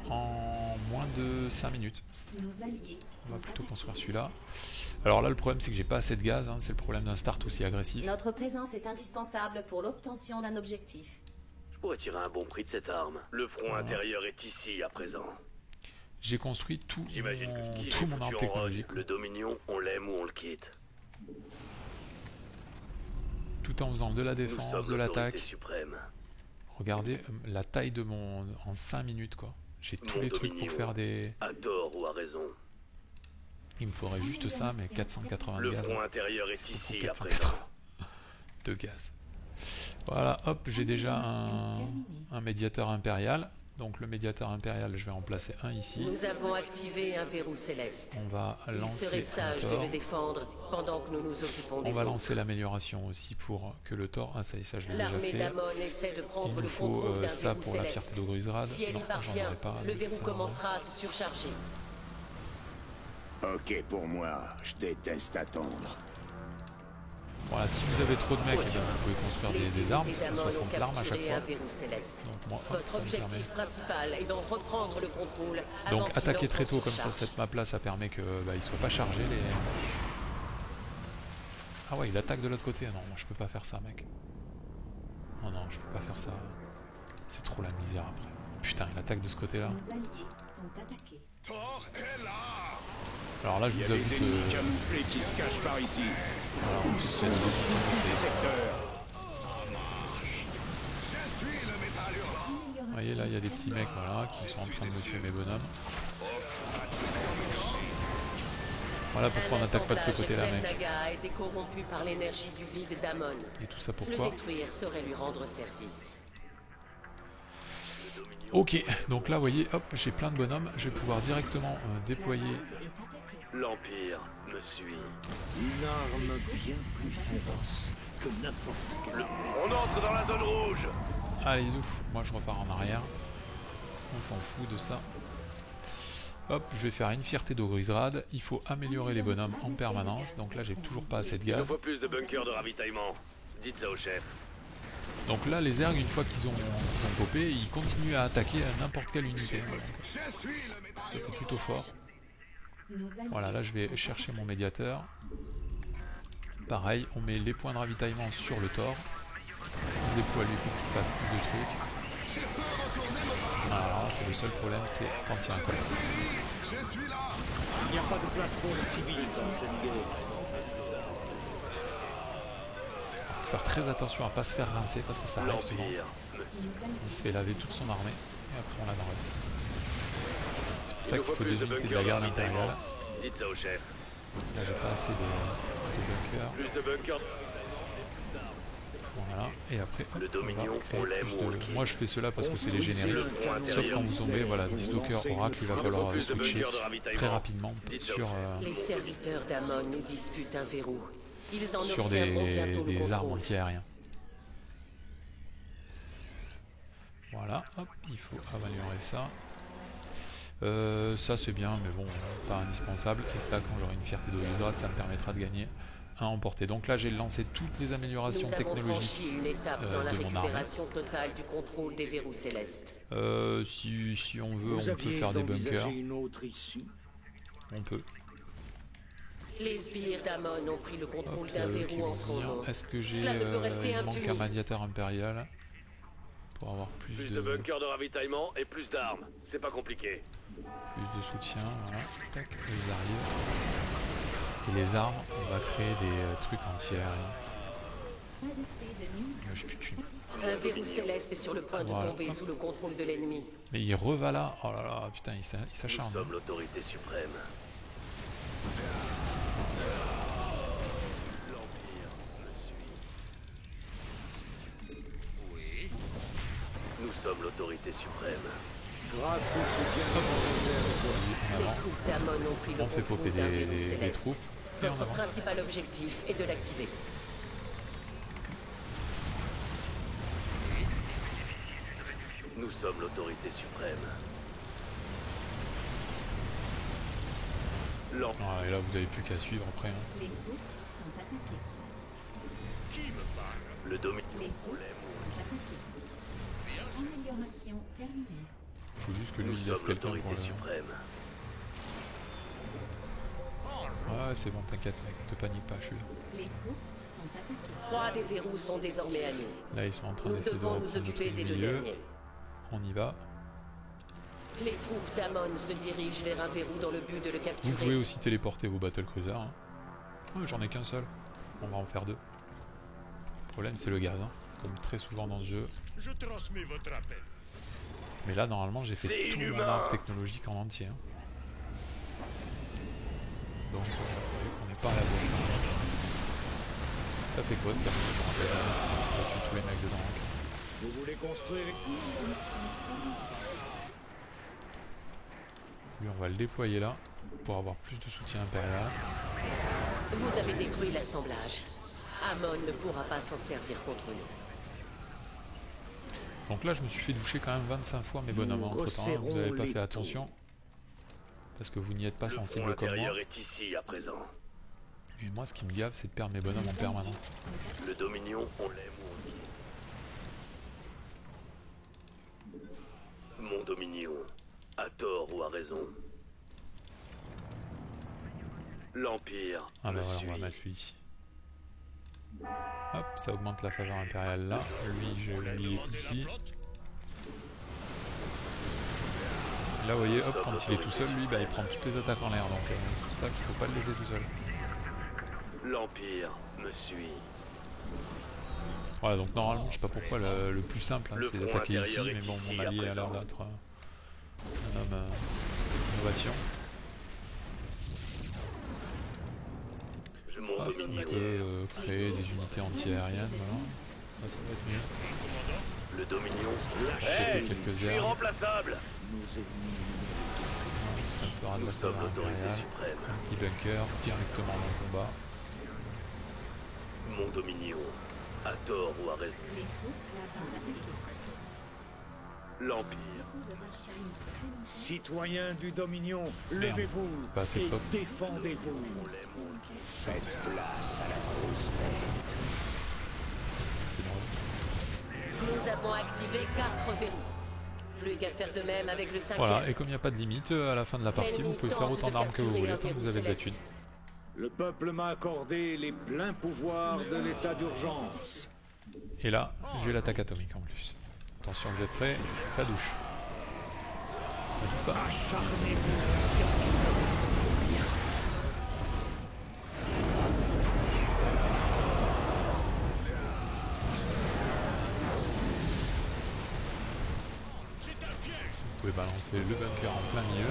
en moins de 5 minutes. On va plutôt construire celui-là. Alors là, le problème, c'est que j'ai pas assez de gaz. Hein. C'est le problème d'un start aussi agressif. Notre présence est indispensable pour l'obtention d'un objectif. Je pourrais tirer un bon prix de cette arme. Le front Voilà. intérieur est ici à présent. j'ai construit tout J'imagine que qui tout est mon arbre foutu en rogne. technologique. Le Dominion, on l'aime ou on le quitte. Tout en faisant de la Nous défense, sommes de l'autorité l'attaque. suprême. Regardez la taille de mon... en 5 minutes quoi. J'ai tous Mon les trucs pour Dominion. faire des... À tort ou à raison. Il me faudrait juste ça, mais 480 de Le gaz. front intérieur est C'est beaucoup, ici à 480 présent. de gaz. Voilà, hop, j'ai déjà un médiateur impérial. Donc le médiateur impérial, je vais en placer un ici. Nous avons activé un verrou céleste. On va Il serait lancer un sage de Thor. le défendre pendant que nous nous occupons On des va autres. lancer l'amélioration aussi pour que le Thor... Ah ça y est, ça je l'ai déjà L'armée fait. d'Amon essaie de Il prendre nous le faut contrôle d'un ça verrou pour la céleste. fierté d'Ogrisrad. Si elle Non, y j'en parvient, aurai pas. le donc verrou ça, commencera à se surcharger. Ok pour moi, je déteste attendre. Voilà, si vous avez trop de mecs, eh bien, vous pouvez construire des armes, unités ça sera d'Amon ont 60 larmes à chaque capturé un fois. verrou céleste. Donc moi, hop, Votre ça me permet... objectif principal est d'en reprendre le contrôle avant Donc qu'il attaquer entre très tôt en comme ça, surcharge. cette map là, ça permet que bah, il soit pas chargé les... Ah ouais, il attaque de l'autre côté. Non, moi je peux pas faire ça mec. Non, non, je peux pas faire ça. C'est trop la misère après. Putain, il attaque de ce côté là. Nos alliés sont attaqués. Alors là, je Il y vous a avoue des que... ennemis camouflés qui se cachent par ici. Alors, c'est Détecteur. Vous voyez là, il y a des petits mecs voilà, qui sont en train de me tuer mes bonhommes. Voilà pourquoi on n'attaque pas de ce côté-là, mec. Naga a été corrompu par l'énergie du vide d'Amon. Et tout ça Le pourquoi? détruire serait lui rendre service. Ok, donc là, vous voyez, hop, j'ai plein de bonhommes. Je vais pouvoir directement déployer... L'Empire me suit. Une arme bien plus féroce que n'importe quelle. On entre dans la zone rouge. Allez, zouf, moi je repars en arrière. On s'en fout de ça. Hop, je vais faire une fierté d'Ogrisrad. Il faut améliorer les bonhommes en permanence. Donc là, j'ai toujours pas assez de Il nous gaz. faut plus de bunkers de ravitaillement. Dites ça au chef. Donc là, les ergs, une fois qu'ils ont popé, ils continuent à attaquer à n'importe quelle unité. Ça, c'est plutôt fort. Voilà, là je vais chercher mon médiateur. Pareil, on met les points de ravitaillement sur le Thor. On déploie lui pour qu'il fasse plus de trucs. Voilà, c'est le seul problème, c'est quand il y a un colosse. Il n'y a pas de place pour les civils dans cette guerre. Faut faire très attention à pas se faire rincer parce que ça arrive souvent. L'Empire me On se fait laver toute son armée et après on la dresse. C'est pour Il ça nous qu'il faut faut plus des de unités de bunkers la de garde ravitaillement. impériale. Dites ça au chef. Là j'ai pas assez de bunkers. Plus de bunkers. Voilà, et après hop, Le Dominion, on va créer on l'aime plus ou on le de... quitte. Moi je fais cela parce que c'est les Le génériques. front Sauf intérieur. quand vous tombez, voilà, 10 dockers oracle, il va falloir plus de switcher bunkers de ravitaillement. très rapidement Dites ça au sur, Les serviteurs d'Amon nous disputent un verrou. Ils en sur obtiendront bientôt le des armes contrôle. anti-aériens. Voilà, hop, il faut améliorer ça. Ça c'est bien, mais bon, pas indispensable. Et ça, quand j'aurai une fierté d'Ogrisrad, ça me permettra de gagner un emporté. Donc là, j'ai lancé toutes les améliorations Nous avons technologiques. franchi une étape dans la de mon armée. récupération totale du contrôle des verrous célestes. Si on veut, Vous on peut aviez faire des bunkers. envisagé une autre issue. On peut. Les sbires d'Amon ont pris le contrôle Hop, d'un qui verrou vont en son dire, nom. est-ce que j'ai Cela ne peut rester il manque impuni. un médiateur impérial pour avoir Plus de bunkers de ravitaillement et plus d'armes. C'est pas compliqué. plus de soutien, voilà. Tac, ils arrivent. Et les armes, on va créer des trucs anti-aériens. Là, j'ai plus de thunes. Un verrou céleste est sur le point de Voilà. tomber sous le contrôle de l'ennemi. Mais il reva là, oh là là, putain, il Nous s'acharne. sommes l'autorité suprême. L'Empire me suit. Nous sommes l'autorité suprême. Grâce au soutien de nos réserves, On Les avance, troupes d'Amon ont pris le on fait popper contrôle d'un verrou des céleste. troupes et on Votre avance. principal objectif est de l'activer. Nous sommes l'autorité suprême. L'Empire. Voilà, et là, vous n'avez plus qu'à suivre après. Hein. Les troupes sont attaquées. Le Dominion. Les troupes sont attaquées. Amélioration terminée. Faut juste que lui Nous il laisse sommes quelqu'un l'autorité pour le... suprême. Ouais, c'est bon, t'inquiète mec, te panique pas, je suis là. Les troupes sont attaquées. 3 des verrous sont désormais à nous. Là, ils sont en train Nous d'essayer de devons nous reprendre le occuper truc des du deux milieu. derniers. On y va. Les troupes d'Amon se dirigent vers un verrou dans le but de le Vous capturer. pouvez aussi téléporter vos battlecruisers. Hein. Oh, j'en ai qu'un seul. On va en faire 2. Le problème c'est le gaz, hein, comme très souvent dans ce jeu. Je transmets votre appel. Mais là normalement j'ai fait C'est tout mon inhumain. arbre technologique en entier. Hein. Donc vous voyez qu'on n'est pas à la bonne. Ça fait quoi ce terminal? Je me rappelle pas. J'ai battu tous les mecs dedans. Ok. Vous voulez construire... Lui on va le déployer là pour avoir plus de soutien impérial. Vous avez détruit l'assemblage. Amon ne pourra pas s'en servir contre nous. Donc là je me suis fait doucher quand même 25 fois mes bonhommes entre temps. Hein. Vous n'avez pas fait attention. Parce que vous n'y êtes pas Le sensible pont comme moi. intérieur est ici à présent. Et moi ce qui me gave c'est de perdre mes bonhommes en permanence. Le Dominion, on l'aime ou on le dit. Mon Dominion, à tort ou à raison. L'Empire Ah bah me voilà, on va suit. mettre lui ici. Hop, ça augmente la faveur impériale là. Lui, je l'ai mis ici. Et là, vous voyez, hop, quand il est tout seul, lui, bah, il prend toutes les attaques en l'air. Donc c'est pour ça qu'il faut pas le laisser tout seul. L'Empire me suit. Voilà, donc normalement, je sais pas pourquoi, le plus simple, hein, Le c'est pont d'attaquer ici. intérieur est Mais bon, ici, mon à allié a l'air présent. d'être un homme d'innovation. Mon Hop, on Dominion, peut créer des unités anti-aériennes, voilà. Ça va être mieux. le Dominion. Choper Hey, quelques je suis airs. remplaçable. Nos ennemis Ça me fera de Nous la sommes faveur l'autorité impériale. suprême. Un petit bunker directement dans le combat. Mon Dominion, à tort ou à raison. Les troupes sont attaquées. L'Empire, Citoyens du Dominion, levez-vous Pas assez et pop. défendez-vous. Faites place à la grosse bête. C'est drôle. Nous avons activé 4 verrous. Plus qu'à faire de même avec le 5e. Voilà, et comme il n'y a pas de limite, à la fin de la partie, vous pouvez faire autant d'armes que vous voulez, tant que vous avez de la thune. Le peuple m'a accordé les pleins pouvoirs de l'état d'urgence. Et là, j'ai l'attaque atomique en plus. Attention, vous êtes prêts? Ça douche. Ça douche pas. Vous pouvez balancer le bunker en plein milieu.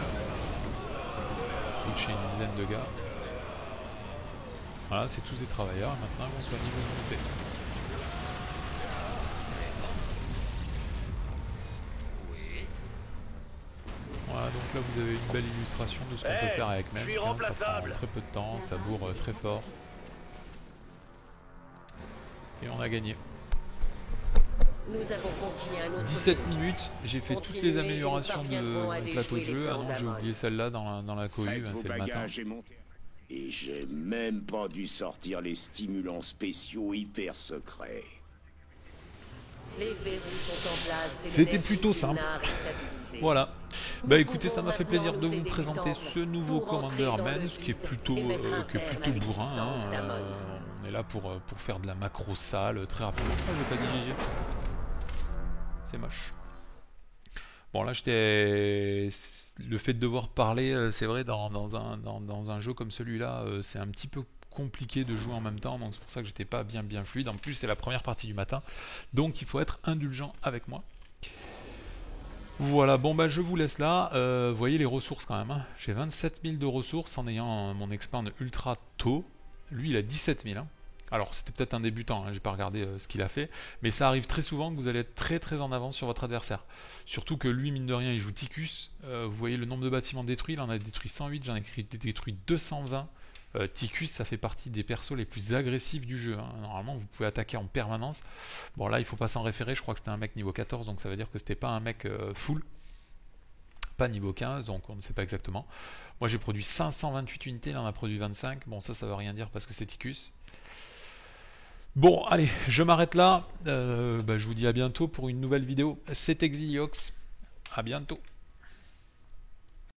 Switcher une dizaine de gars. Voilà, c'est tous des travailleurs. Maintenant, ils vont soigner vos unités. Voilà, donc là vous avez une belle illustration de ce qu'on peut faire avec Mens. je suis Ça prend remplaçable. très peu de temps, ça bourre très fort. Et on a gagné. Nous avons conquis un autre 17 verrou. minutes, j'ai fait toutes Continuez les et nous améliorations de parviendrons à mon plateau de déjouer les jeu. Ah plans non, j'ai d'Amon. oublié celle-là dans la cohue, Faites hein, vos c'est le matin. bagages et montez. Et j'ai même pas dû sortir les stimulants spéciaux hyper secrets. Les verrous sont en place. et C'était l'énergie plutôt du simple. nard est stabilisée. Voilà. Nous Bah écoutez, ça pouvons m'a fait plaisir de maintenant vous nous aider présenter du temple ce nouveau pour entrer Commander dans le Mens qui est vide plutôt, et mettre un terme à bourrin. Hein. l'existence d'Amon. On est là pour faire de la macro sale très rapidement. Ah, j'ai pas dirigé. C'est moche. Bon là j'étais... Le fait de devoir parler, c'est vrai, dans un jeu comme celui-là, c'est un petit peu compliqué de jouer en même temps, donc c'est pour ça que j'étais pas bien fluide. En plus c'est la première partie du matin, donc il faut être indulgent avec moi. Voilà, bon bah je vous laisse là. Vous voyez les ressources quand même, hein. J'ai 27 000 de ressources en ayant mon expand ultra tôt. Lui il a 17 000 hein. Alors c'était peut-être un débutant, hein, j'ai pas regardé ce qu'il a fait, mais ça arrive très souvent que vous allez être très en avance sur votre adversaire. Surtout que lui, mine de rien, il joue Ticus. Vous voyez le nombre de bâtiments détruits, il en a détruit 108, j'en ai détruit 220. Ticus, ça fait partie des persos les plus agressifs du jeu. Hein. Normalement, vous pouvez attaquer en permanence. Bon là, il faut pas s'en référer, je crois que c'était un mec niveau 14, donc ça veut dire que c'était pas un mec full. Pas niveau 15, donc on ne sait pas exactement. Moi j'ai produit 528 unités, il en a produit 25. Bon ça veut rien dire parce que c'est Ticus. Bon, allez, je m'arrête là. Je vous dis à bientôt pour une nouvelle vidéo. C'est Exiliox. À bientôt.